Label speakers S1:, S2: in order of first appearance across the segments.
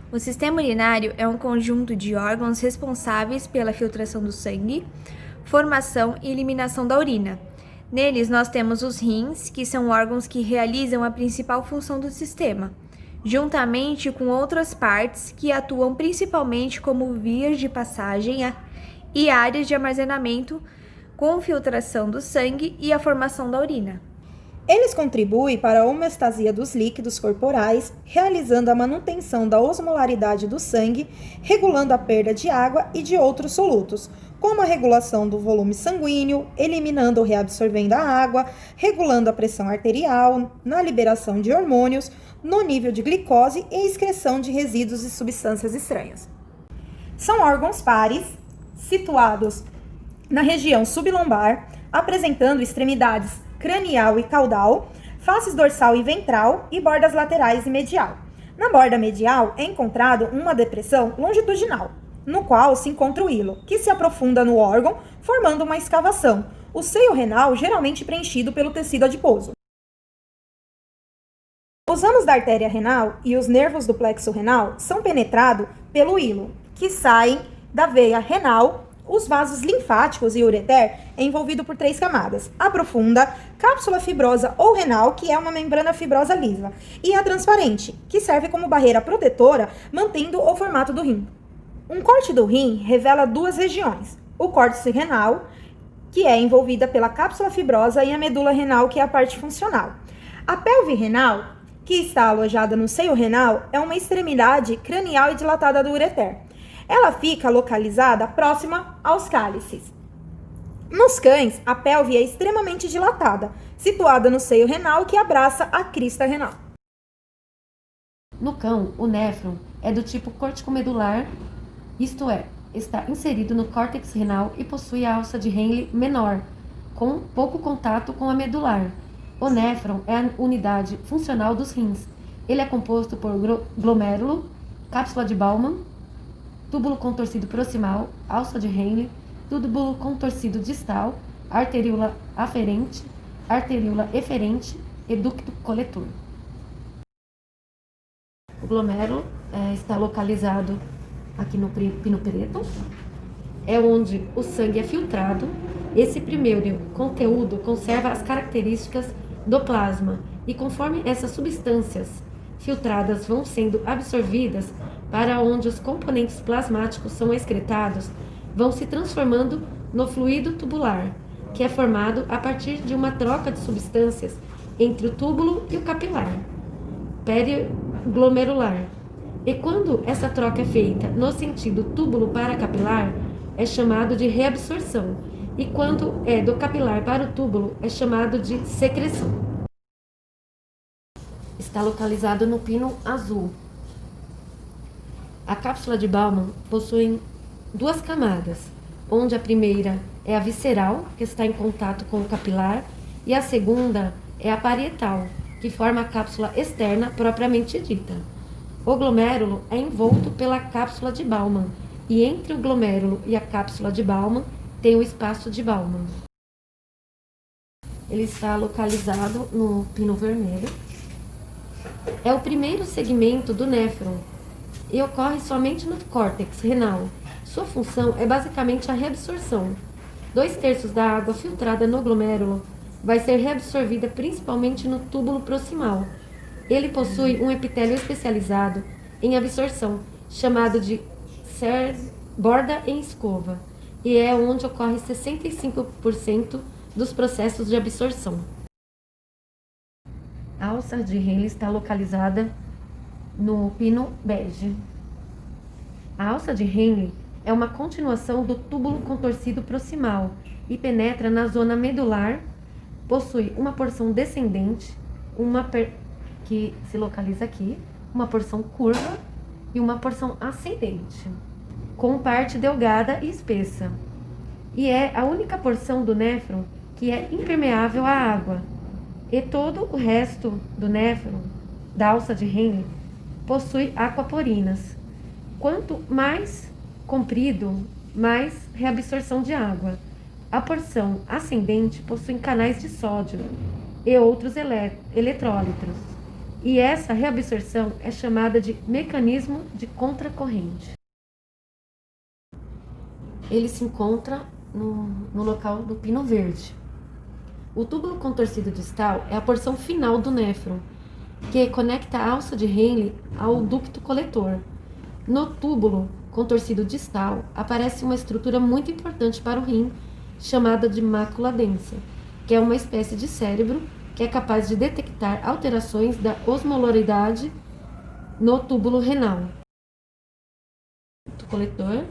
S1: O sistema urinário é um conjunto de órgãos responsáveis pela filtração do sangue, formação e eliminação da urina. Neles, nós temos os rins, que são órgãos que realizam a principal função do sistema, juntamente com outras partes que atuam principalmente como vias de passagem e áreas de armazenamento, com filtração do sangue e a formação da urina.
S2: Eles contribuem para a homeostasia dos líquidos corporais, realizando a manutenção da osmolaridade do sangue, regulando a perda de água e de outros solutos, como a regulação do volume sanguíneo, eliminando ou reabsorvendo a água, regulando a pressão arterial, na liberação de hormônios, no nível de glicose e excreção de resíduos e substâncias estranhas. São órgãos pares, situados na região sublombar, apresentando extremidades cranial e caudal, faces dorsal e ventral e bordas laterais e medial. Na borda medial é encontrado uma depressão longitudinal, no qual se encontra o hilo, que se aprofunda no órgão, formando uma escavação, o seio renal geralmente preenchido pelo tecido adiposo. Os ramos da artéria renal e os nervos do plexo renal são penetrados pelo hilo, que saem da veia renal. Os vasos linfáticos e ureter é envolvido por 3 camadas. A profunda, cápsula fibrosa ou renal, que é uma membrana fibrosa lisa, e a transparente, que serve como barreira protetora, mantendo o formato do rim. Um corte do rim revela 2 regiões. O córtex renal, que é envolvida pela cápsula fibrosa, e a medula renal, que é a parte funcional. A pelve renal, que está alojada no seio renal, é uma extremidade cranial e dilatada do ureter. Ela fica localizada próxima aos cálices. Nos cães, a pelve é extremamente dilatada, situada no seio renal que abraça a crista renal.
S3: No cão, o néfron é do tipo corticomedular, isto é, está inserido no córtex renal e possui a alça de Henle menor, com pouco contato com a medular. O néfron é a unidade funcional dos rins. Ele é composto por glomérulo, cápsula de Bowman, túbulo contorcido proximal, alça de Henle, túbulo contorcido distal, arteríola aferente, arteríola eferente e ducto coletor. O glomérulo está localizado aqui no pino preto, é onde o sangue é filtrado. Esse primeiro conteúdo conserva as características do plasma e conforme essas substâncias filtradas vão sendo absorvidas para onde os componentes plasmáticos são excretados, vão se transformando no fluido tubular, que é formado a partir de uma troca de substâncias entre o túbulo e o capilar periglomerular. E quando essa troca é feita no sentido túbulo para capilar, é chamado de reabsorção, e quando é do capilar para o túbulo, é chamado de secreção. Está localizado no pino azul. A cápsula de Bowman possui 2 camadas, onde a primeira é a visceral, que está em contato com o capilar, e a segunda é a parietal, que forma a cápsula externa propriamente dita. O glomérulo é envolto pela cápsula de Bowman, e entre o glomérulo e a cápsula de Bowman tem o espaço de Bowman. Ele está localizado no pino vermelho. É o primeiro segmento do néfron e ocorre somente no córtex renal. Sua função é basicamente a reabsorção. 2/3 da água filtrada no glomérulo vai ser reabsorvida principalmente no túbulo proximal. Ele possui um epitélio especializado em absorção, chamado de borda em escova, e é onde ocorre 65% dos processos de absorção. A alça de Henle está localizada no pino bege. A alça de Henle é uma continuação do túbulo contorcido proximal e penetra na zona medular. Possui uma porção descendente, que se localiza aqui, uma porção curva e uma porção ascendente, com parte delgada e espessa. E é a única porção do néfron que é impermeável à água. E todo o resto do néfron, da alça de Henle, possui aquaporinas. Quanto mais comprido, mais reabsorção de água. A porção ascendente possui canais de sódio e outros eletrólitos. E essa reabsorção é chamada de mecanismo de contracorrente. Ele se encontra no local do pino verde. O túbulo contorcido distal é a porção final do néfron, que conecta a alça de Henle ao ducto coletor. No túbulo contorcido distal aparece uma estrutura muito importante para o rim, chamada de mácula densa, que é uma espécie de cérebro que é capaz de detectar alterações da osmolaridade no túbulo renal. O ducto coletor,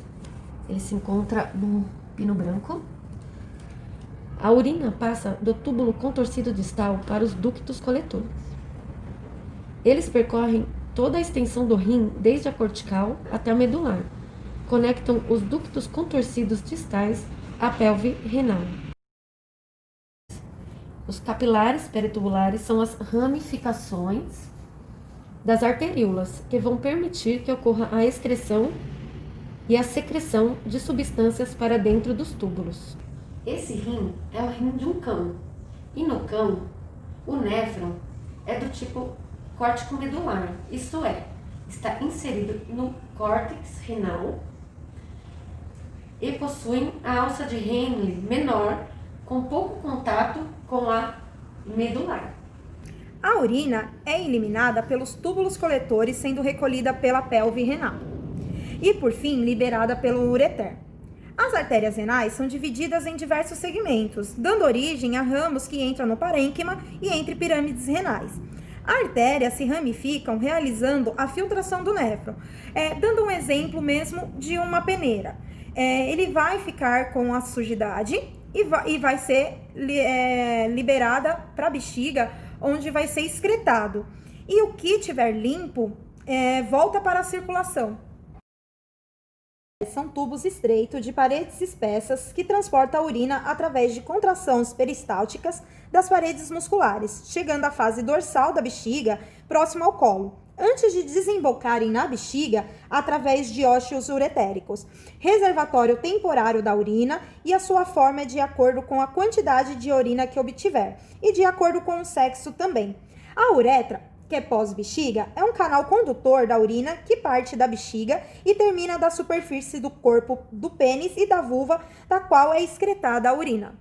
S3: ele se encontra no pino branco. A urina passa do túbulo contorcido distal para os ductos coletores. Eles percorrem toda a extensão do rim, desde a cortical até a medular. Conectam os ductos contorcidos distais à pelve renal. Os capilares peritubulares são as ramificações das arteríolas, que vão permitir que ocorra a excreção e a secreção de substâncias para dentro dos túbulos. Esse rim é o rim de um cão, e no cão, o néfron é do tipo córtico medular, isto é, está inserido no córtex renal e possuem a alça de Henle menor, com pouco contato com a medular.
S2: A urina é eliminada pelos túbulos coletores, sendo recolhida pela pelve renal e, por fim, liberada pelo ureter. As artérias renais são divididas em diversos segmentos, dando origem a ramos que entram no parênquima e entre pirâmides renais. As artérias se ramificam realizando a filtração do néfron. Dando um exemplo mesmo de uma peneira. Ele vai ficar com a sujidade e vai ser liberada para a bexiga, onde vai ser excretado. E o que tiver limpo volta para a circulação. São tubos estreitos de paredes espessas que transportam a urina através de contrações peristálticas das paredes musculares, chegando à fase dorsal da bexiga, próximo ao colo, antes de desembocarem na bexiga através de ósseos uretéricos. Reservatório temporário da urina, e a sua forma é de acordo com a quantidade de urina que obtiver e de acordo com o sexo também. A uretra, que é pós-bexiga, é um canal condutor da urina que parte da bexiga e termina da superfície do corpo do pênis e da vulva, da qual é excretada a urina.